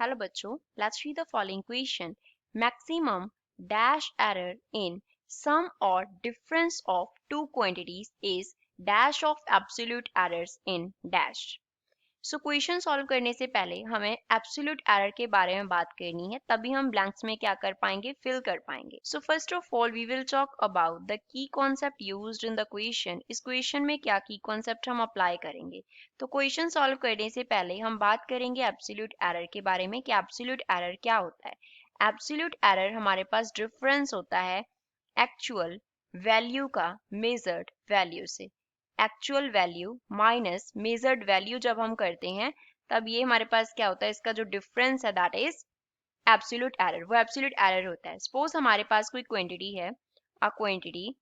Hello बच्चों, let's read the following question. Maximum dash error in sum or difference of two quantities is dash of absolute errors in dash. So question solve करने से पहले हमें absolute error के बारे में बात करनी है, तभी हम ब्लैंक्स में क्या कर पाएंगे, फिल कर पाएंगे. So first of all we will talk about the key concept used in the question. इस क्वेश्चन में क्या की कॉन्सेप्ट हम अप्लाई करेंगे. तो क्वेश्चन सॉल्व करने से पहले हम बात करेंगे एब्सोल्यूट एरर के बारे में कि एब्सोल्यूट एरर क्या होता है. एब्सोल्यूट एरर हमारे पास डिफरेंस होता है एक्चुअल वैल्यू का मेजर्ड वैल्यू से. Actual value minus measured value जब हम करते हैं तब ये हमारे पास क्या होता है, इसका जो डिफरेंस है दैट इज एब्सोल्यूट एरर. वो एब्सोल्यूट एरर होता है. सपोज हमारे पास कोई क्वांटिटी है, अ क्वांटिटी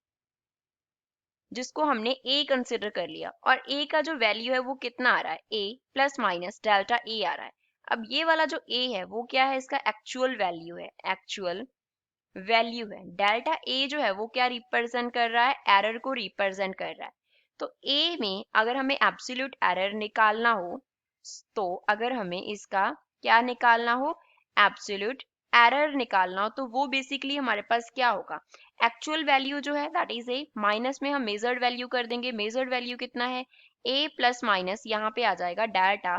जिसको हमने a कंसिडर कर लिया और a का जो वैल्यू है वो कितना आ रहा है, a plus minus delta a आ रहा है. अब ये वाला जो a है वो क्या है, इसका एक्चुअल वैल्यू है. एक्चुअल वैल्यू है. डेल्टा a जो है वो क्या रिप्रेजेंट कर रहा है, एरर को रिप्रेजेंट कर रहा है. तो a में अगर हमें एब्सोल्यूट एरर निकालना हो, तो अगर हमें इसका क्या निकालना हो, एब्सोल्यूट एरर निकालना हो, तो वो बेसिकली हमारे पास क्या होगा, एक्चुअल वैल्यू जो है दैट इज a, माइनस में हम मेजर्ड वैल्यू कर देंगे. मेजर्ड वैल्यू कितना है, a प्लस माइनस यहाँ पे आ जाएगा डेल्टा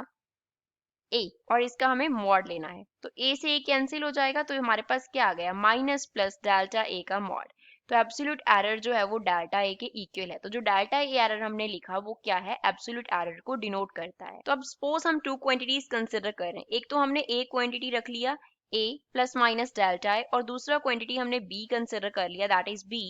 a और इसका हमें मॉड लेना है. तो a से a कैंसिल हो जाएगा, तो हमारे पास क्या आ गया, माइनस प्लस डेल्टा a का मॉड. तो एब्सोल्यूट एरर जो है वो डेल्टा a के इक्वल है. तो जो डेल्टा a एरर हमने लिखा वो क्या है, एब्सोल्यूट एरर को डिनोट करता है. तो अब सपोज हम टू क्वांटिटीज कंसिडर कर रहे हैं. एक तो हमने a क्वांटिटी रख लिया a plus minus delta a और दूसरा क्वांटिटी हमने b कंसिडर कर लिया that is b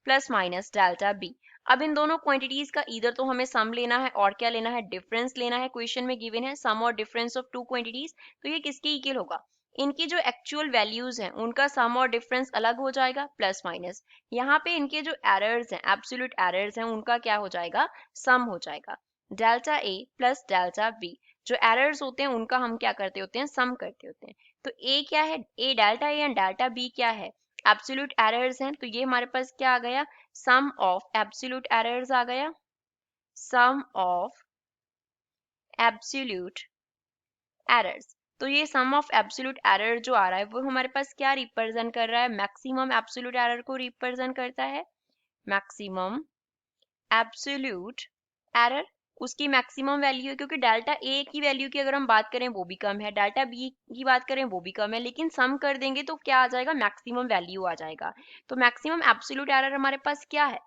plus minus delta b. अब इन दोनों क्वांटिटीज का इधर तो हमें सम लेना है और क्या लेना है, डिफरेंस लेना है. क्वेश्चन में गिवन है सम or difference of two quantities. तो ये किसके इक्वल होगा, इनकी जो एक्चुअल वैल्यूज हैं उनका सम और डिफरेंस अलग हो जाएगा प्लस माइनस. यहाँ पे इनके जो एरर्स हैं, एब्सोल्यूट एरर्स हैं, उनका क्या हो जाएगा, सम हो जाएगा. Delta A plus delta B, जो एरर्स होते हैं उनका हम क्या करते होते हैं, सम करते होते हैं. तो ए क्या है, a delta a and delta b क्या है, एब्सोल्यूट एरर्स हैं. तो ये हमारे पास क्या आ गया, सम ऑफ एब्सोल्यूट एरर्स आ गया. सम ऑफ एब्सोल्यूट एरर्स. तो ये सम ऑफ एब्सोल्यूट एरर जो आ रहा है वो हमारे पास क्या रिप्रेजेंट कर रहा है, मैक्सिमम एब्सोल्यूट एरर को रिप्रेजेंट करता है. मैक्सिमम एब्सोल्यूट एरर उसकी मैक्सिमम वैल्यू है, क्योंकि डेल्टा ए की वैल्यू की अगर हम बात करें वो भी कम है, डेल्टा बी की बात करें वो भी कम है, लेकिन सम कर देंगे तो क्या आ जाएगा, मैक्सिमम वैल्यू आ जाएगा. तो मैक्सिमम एब्सोल्यूट एरर हमारे पास क्या है,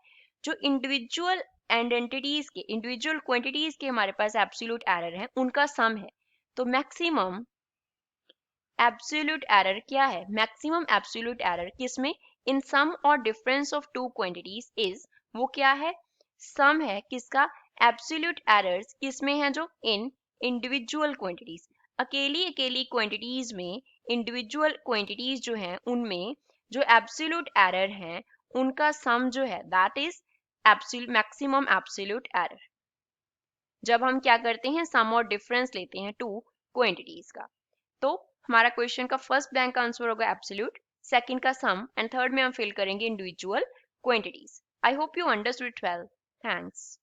जो इंडिविजुअल आइडेंटिटीज के, इंडिविजुअल क्वांटिटीज के हमारे पास एब्सोल्यूट एरर है उनका सम है. तो मैक्सिमम एब्सोल्यूट एरर क्या है, मैक्सिमम एब्सोल्यूट एरर किसमें, इन sum or difference of two quantities is, वो क्या है, सम है किसका, एब्सोल्यूट एरर्स किसमें है, जो इन इंडिविजुअल क्वांटिटीज. अकेली अकेली क्वांटिटीज में, इंडिविजुअल क्वांटिटीज जो हैं उनमें जो एब्सोल्यूट एरर हैं उनका सम जो है that is maximum absolute error. जब हम क्या करते हैं, सम और डिफरेंस लेते हैं टू क्वांटिटीज का. तो हमारा क्वेश्चन का फर्स्ट ब्लैंक आंसर होगा एब्सोल्यूट, सेकंड का सम एंड थर्ड में हम फिल करेंगे individual quantities. I hope you understood it well. Thanks.